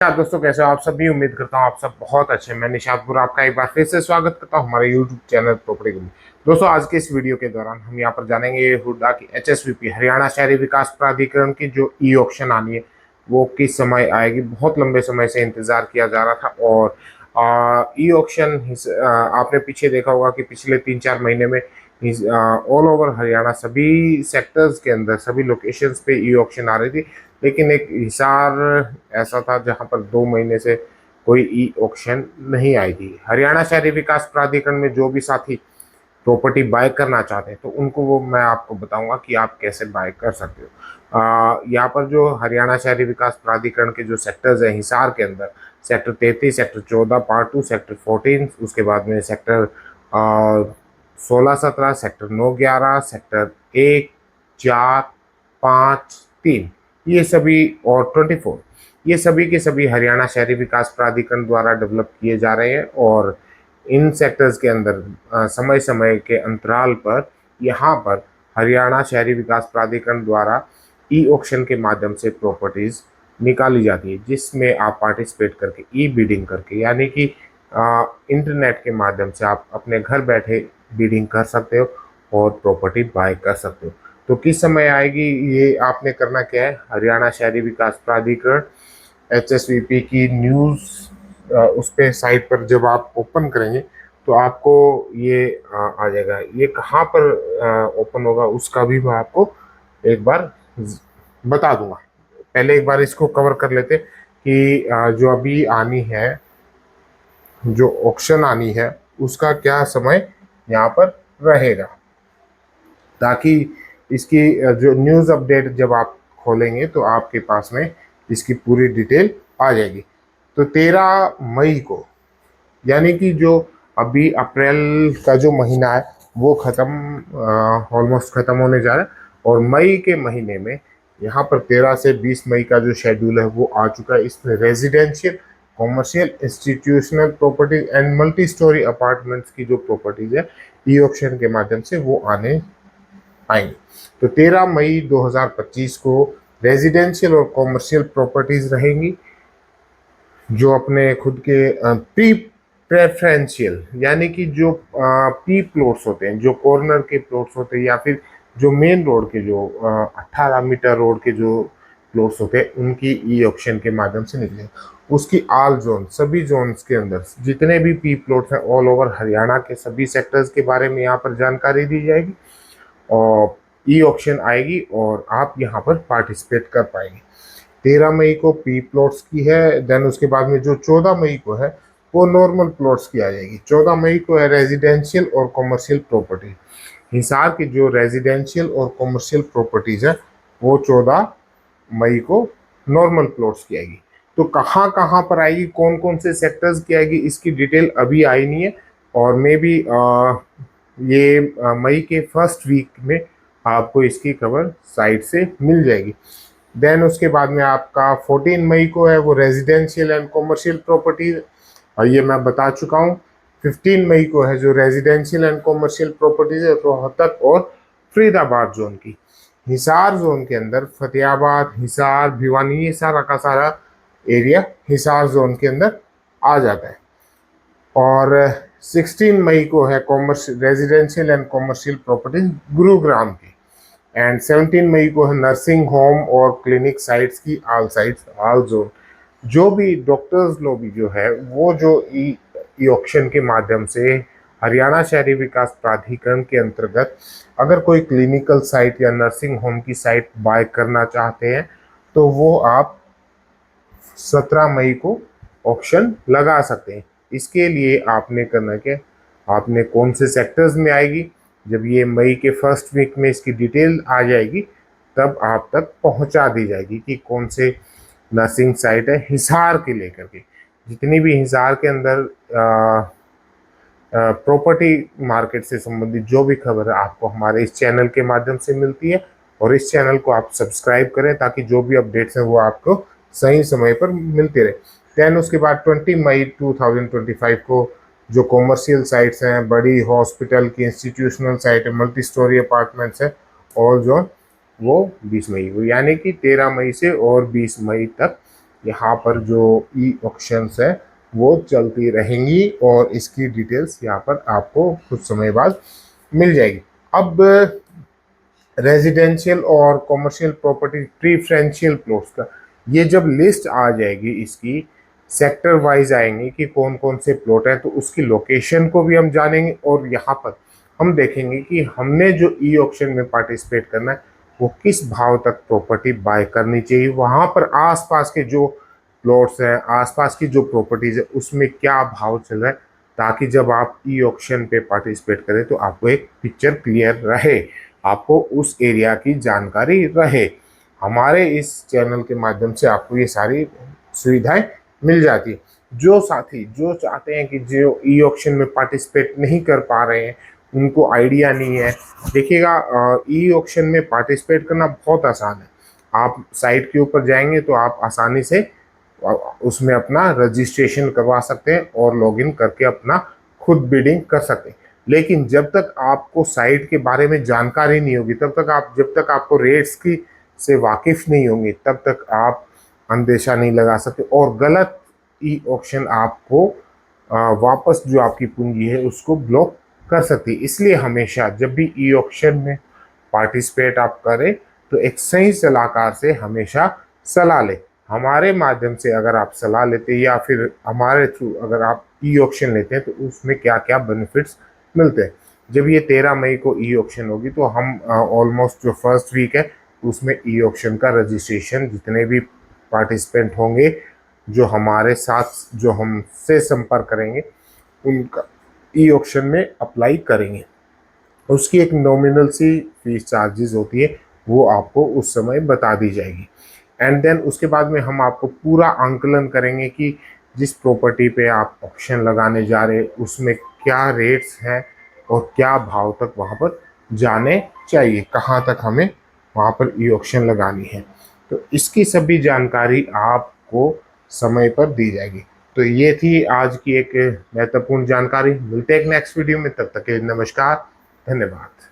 यार दोस्तों, कैसे हो आप सभी। उम्मीद करता हूँ आप सब बहुत अच्छे हैं। मैं निशादपुर आपका एक बार फिर से स्वागत करता हूँ हमारे यूट्यूब चैनल प्रॉपर्टी में। दोस्तों, आज के इस वीडियो के दौरान हम यहाँ पर जानेंगे हुडा की एचएसवीपी हरियाणा शहरी विकास प्राधिकरण की जो ई ऑक्शन आनी है वो किस समय आएगी। बहुत लंबे समय से इंतजार किया जा रहा था और ई ऑक्शन आपने पीछे देखा होगा कि पिछले 3-4 महीने में ऑल ओवर हरियाणा सभी सेक्टर्स के अंदर सभी लोकेशंस पे ई ऑक्शन आ रही थी। लेकिन एक हिसार ऐसा था जहां पर 2 महीने से कोई ई ऑक्शन नहीं आई थी। हरियाणा शहरी विकास प्राधिकरण में जो भी साथी प्रॉपर्टी बाय करना चाहते हैं तो उनको वो मैं आपको बताऊंगा कि आप कैसे बाय कर सकते हो। यहाँ पर जो हरियाणा शहरी विकास प्राधिकरण के जो सेक्टर्स हैं हिसार के अंदर सेक्टर 33, सेक्टर 14, पार्ट 2, सेक्टर 14, उसके बाद में सेक्टर 16-17, सेक्टर 9-11, सेक्टर 1, 4, 5, 3, ये सभी और 24, ये सभी के सभी हरियाणा शहरी विकास प्राधिकरण द्वारा डेवलप किए जा रहे हैं। और इन सेक्टर्स के अंदर समय समय के अंतराल पर यहाँ पर हरियाणा शहरी विकास प्राधिकरण द्वारा ई ऑक्शन के माध्यम से प्रॉपर्टीज निकाली जाती है, जिसमें आप पार्टिसिपेट करके ई बिडिंग करके यानी कि इंटरनेट के माध्यम से आप अपने घर बैठे बिडिंग कर सकते हो और प्रॉपर्टी बाय कर सकते हो। तो किस समय आएगी ये आपने करना क्या है, हरियाणा शहरी विकास प्राधिकरण एचएसवीपी की न्यूज़ उस पे साइट पर जब आप ओपन करेंगे तो आपको ये आ जाएगा। ये कहाँ पर ओपन होगा उसका भी मैं आपको एक बार बता दूंगा। पहले एक बार इसको कवर कर लेते कि जो अभी आनी है, जो ऑक्शन आनी है उसका क्या समय यहाँ पर रहेगा, ताकि इसकी जो न्यूज़ अपडेट जब आप खोलेंगे तो आपके पास में इसकी पूरी डिटेल आ जाएगी। तो 13 मई को, यानी कि जो अभी अप्रैल का जो महीना है वो ख़त्म ऑलमोस्ट ख़त्म होने जा रहा है और मई के महीने में यहाँ पर 13 से 20 मई का जो शेड्यूल है वो आ चुका है। इसमें residential, commercial, institutional properties and multi storey apartments की जो प्रॉपर्टीज है ई ऑक्शन के माध्यम से वो आने आएंगे। तो 13 मई 2025 को रेजिडेंशियल और कॉमर्शियल प्रॉपर्टीज रहेंगी जो अपने खुद के प्री प्रेफरेंशियल, यानी कि जो पी प्लॉट्स होते हैं, जो कॉर्नर के प्लॉट्स होते हैं या फिर जो मेन रोड के जो 18 मीटर रोड के जो प्लॉट्स होते हैं उनकी ई ऑक्शन के माध्यम से निकले। उसकी आल जोन, सभी जोन्स के अंदर जितने भी पी प्लॉट्स हैं ऑल ओवर हरियाणा के सभी सेक्टर्स के बारे में यहाँ पर जानकारी दी जाएगी और ई ऑक्शन आएगी और आप यहाँ पर पार्टिसिपेट कर पाएंगे। 13 मई को पी प्लॉट्स की है, देन उसके बाद में जो 14 मई को है वो नॉर्मल प्लॉट्स की आ जाएगी। 14 मई को है रेजिडेंशियल और कॉमर्शियल प्रॉपर्टी। हिसार की जो रेजिडेंशियल और कॉमर्शियल प्रॉपर्टीज है वो 14 मई को नॉर्मल प्लॉट्स की आएगी। तो कहाँ कहाँ पर आएगी, कौन कौन से सेक्टर्स की आएगी, इसकी डिटेल अभी आई नहीं है और मे बी ये मई के फर्स्ट वीक में आपको इसकी खबर साइट से मिल जाएगी। देन उसके बाद में आपका 14 मई को है वो रेजिडेंशियल एंड कॉमर्शियल प्रॉपर्टीज, और ये मैं बता चुका हूँ। 15 मई को है जो रेजिडेंशियल एंड कॉमर्शियल प्रॉपर्टीज है रोहतक और फरीदाबाद जोन की। हिसार जोन के अंदर फतेहाबाद, हिसार, भिवानी, ये सारा का सारा एरिया हिसार जोन के अंदर आ जाता है। और 16 मई को है commercial, residential and commercial properties Gurugram की। एंड 17 मई को है नर्सिंग होम और क्लिनिक साइट्स की आल साइट्स आल जोन। जो भी डॉक्टर्स लॉबी जो है वो जो ई ऑक्शन के माध्यम से हरियाणा शहरी विकास प्राधिकरण के अंतर्गत अगर कोई क्लिनिकल साइट या नर्सिंग होम की साइट बाय करना चाहते हैं तो वो आप 17 मई को ऑक्शन लगा सकते हैं। इसके लिए आपने करना क्या, आपने कौन से सेक्टर्स में आएगी, जब ये मई के फर्स्ट वीक में इसकी डिटेल आ जाएगी तब आप तक पहुंचा दी जाएगी कि कौन से नर्सिंग साइट है हिसार के लेकर के। जितनी भी हिसार के अंदर प्रॉपर्टी मार्केट से संबंधित जो भी खबर है आपको हमारे इस चैनल के माध्यम से मिलती है और इस चैनल को आप सब्सक्राइब करें ताकि जो भी अपडेट्स हैं वो आपको सही समय पर मिलते रहे। दैन उसके बाद 20 मई 2025 को जो कॉमर्शियल साइट्स हैं, बड़ी हॉस्पिटल की, इंस्टीट्यूशनल साइट है, मल्टी स्टोरी अपार्टमेंट्स है और जो वो 20 मई को, यानी कि 13 मई से और 20 मई तक यहाँ पर जो ई ऑक्शंस है वो चलती रहेंगी और इसकी डिटेल्स यहाँ पर आपको कुछ समय बाद मिल जाएगी। अब रेजिडेंशियल और कमर्शियल प्रॉपर्टी प्रीफरेंशियल प्लॉट्स का ये जब लिस्ट आ जाएगी, इसकी सेक्टर वाइज आएंगे कि कौन कौन से प्लॉट हैं, तो उसकी लोकेशन को भी हम जानेंगे और यहाँ पर हम देखेंगे कि हमने जो ई ऑक्शन में पार्टिसिपेट करना है वो किस भाव तक प्रॉपर्टी बाय करनी चाहिए, वहाँ पर आसपास के जो प्लॉट्स हैं, आसपास की जो प्रॉपर्टीज है उसमें क्या भाव चल रहा है, ताकि जब आप ई ऑक्शन पे पार्टिसिपेट करें तो आपको एक पिक्चर क्लियर रहे, आपको उस एरिया की जानकारी रहे। हमारे इस चैनल के माध्यम से आपको ये सारी सुविधाएं मिल जाती है। जो साथी जो चाहते हैं कि जो ई ऑक्शन में पार्टिसिपेट नहीं कर पा रहे हैं, उनको आइडिया नहीं है, देखिएगा ई ऑक्शन में पार्टिसिपेट करना बहुत आसान है। आप साइट के ऊपर जाएंगे तो आप आसानी से उसमें अपना रजिस्ट्रेशन करवा सकते हैं और लॉगिन करके अपना खुद बिडिंग कर सकते हैं। लेकिन जब तक आपको साइट के बारे में जानकारी नहीं होगी, तब तक आप जब तक आपको रेट्स की से वाकिफ नहीं होंगे, तब तक आप अंदेशा नहीं लगा सकते और गलत ई ऑक्शन आपको वापस जो आपकी पूंजी है उसको ब्लॉक कर सकती है। इसलिए हमेशा जब भी ई ऑक्शन में पार्टिसिपेट आप करें तो एक सही सलाहकार से हमेशा सलाह लें। हमारे माध्यम से अगर आप सलाह लेते हैं या फिर हमारे थ्रू अगर आप ई ऑक्शन लेते हैं तो उसमें क्या क्या बेनिफिट्स मिलते हैं। जब ये 13 मई को ई ऑक्शन होगी तो हम ऑलमोस्ट जो फर्स्ट वीक है उसमें ई ऑक्शन का रजिस्ट्रेशन जितने भी पार्टिसिपेंट होंगे जो हमारे साथ जो हमसे संपर्क करेंगे उनका ई ऑक्शन में अप्लाई करेंगे। उसकी एक नॉमिनल सी फीस चार्जेस होती है, वो आपको उस समय बता दी जाएगी। एंड देन उसके बाद में हम आपको पूरा आंकलन करेंगे कि जिस प्रॉपर्टी पे आप ऑक्शन लगाने जा रहे हैं उसमें क्या रेट्स हैं और क्या भाव तक वहाँ पर जाने चाहिए, कहाँ तक हमें वहाँ पर ई ऑक्शन लगानी है। तो इसकी सभी जानकारी आपको समय पर दी जाएगी। तो ये थी आज की एक महत्वपूर्ण जानकारी। मिलते हैं एक नेक्स्ट वीडियो में, तब तक के लिए नमस्कार, धन्यवाद।